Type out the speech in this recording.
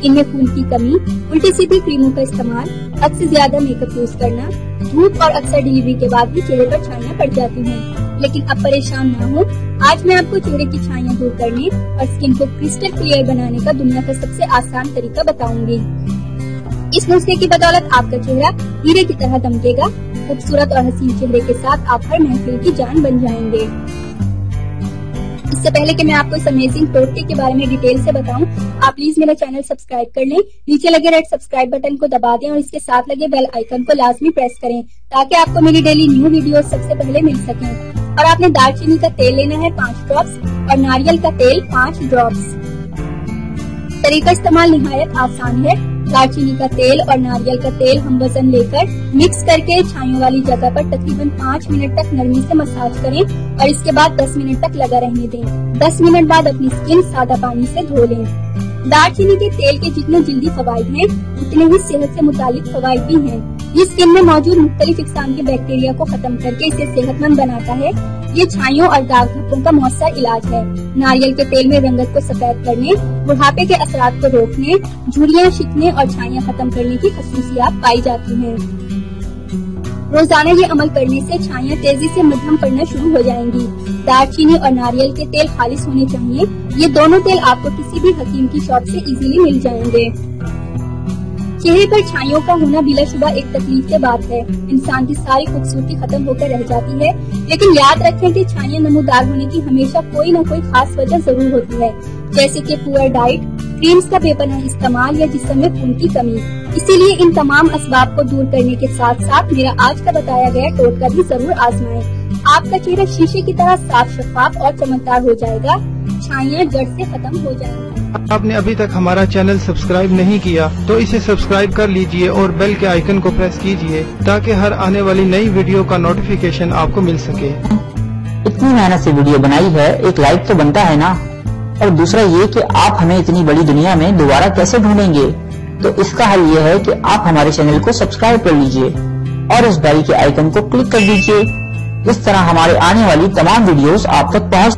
इनमें खून की कमी, उल्टी सीधी क्रीमों का इस्तेमाल, हद से ज्यादा मेकअप यूज करना, धूप और अक्सर डिलीवरी के बाद भी चेहरे पर छाइयाँ पड़ जाती हैं। लेकिन अब परेशान ना हो, आज मैं आपको चेहरे की छाइयाँ दूर करने और स्किन को क्रिस्टल क्लियर बनाने का दुनिया का सबसे आसान तरीका बताऊंगी। इस नुस्खे की बदौलत आपका चेहरा हीरे की तरह दमकेगा। खूबसूरत और हसीन चेहरे के साथ आप हर महफिल की जान बन जाएंगे। इससे पहले कि मैं आपको इस अमेजिंग टोटके के बारे में डिटेल से बताऊं, आप प्लीज मेरा चैनल सब्सक्राइब कर लें। नीचे लगे रेड सब्सक्राइब बटन को दबा दें और इसके साथ लगे बेल आइकन को लाजमी प्रेस करें ताकि आपको मेरी डेली न्यू वीडियो सबसे पहले मिल सकें। और आपने दालचीनी का तेल लेना है 5 ड्रॉप्स और नारियल का तेल 5 ड्रॉप्स। तरीका इस्तेमाल निहायत आसान है। दालचीनी का तेल और नारियल का तेल हम वजन लेकर मिक्स करके छाइयों वाली जगह पर तकरीबन 5 मिनट तक नरमी से मसाज करें और इसके बाद 10 मिनट तक लगा रहने दें। 10 मिनट बाद अपनी स्किन सादा पानी से धो लें। दालचीनी के तेल के जितने जल्दी फवायद हैं, उतने ही सेहत से मुतालिक फवायद भी हैं। ये स्किन में मौजूद मुख्तलिफ इकसाम के बैक्टीरिया को खत्म करके इसे सेहतमंद बनाता है। ये छाइयों और दाग धब्बों का मौसर इलाज है। नारियल के तेल में रंगत को सफेद करने, बुढ़ापे के असरात को रोकने, झुर्रियां शिकने और छाइयां खत्म करने की खसूसियात पाई जाती हैं। रोजाना ये अमल करने से छाइयां तेजी से मध्यम पड़ना शुरू हो जाएंगी। दालचीनी और नारियल के तेल खालिस होने चाहिए। ये दोनों तेल आपको किसी भी हकीम की शॉप से इजीली मिल जाएंगे। चेहरे पर छाइयों का होना बिलाशुबा एक तकलीफ की बात है। इंसान की सारी खूबसूरती खत्म होकर रह जाती है। लेकिन याद रखें कि छाइयां नमूदार होने की हमेशा कोई न कोई खास वजह जरूर होती है, जैसे कि पुअर डाइट, क्रीम्स का बेपनाह इस्तेमाल या जिस्म में खून की कमी। इसीलिए इन तमाम असबाब को दूर करने के साथ साथ मेरा आज का बताया गया टोटका भी जरूर आजमाएं। आपका चेहरा शीशे की तरह साफ, शफाफ और चमकदार हो जाएगा। छाइयां जड़ से खत्म हो जाएंगी। आपने अभी तक हमारा चैनल सब्सक्राइब नहीं किया तो इसे सब्सक्राइब कर लीजिए और बेल के आइकन को प्रेस कीजिए ताकि हर आने वाली नई वीडियो का नोटिफिकेशन आपको मिल सके। इतनी मेहनत से वीडियो बनाई है, एक लाइक तो बनता है ना। और दूसरा ये कि आप हमें इतनी बड़ी दुनिया में दोबारा कैसे ढूंढेंगे, तो इसका हल ये है कि आप हमारे चैनल को सब्सक्राइब कर लीजिए और उस बेल के आइकन को क्लिक कर दीजिए। इस तरह हमारे आने वाली तमाम वीडियोस आप तक पहुँच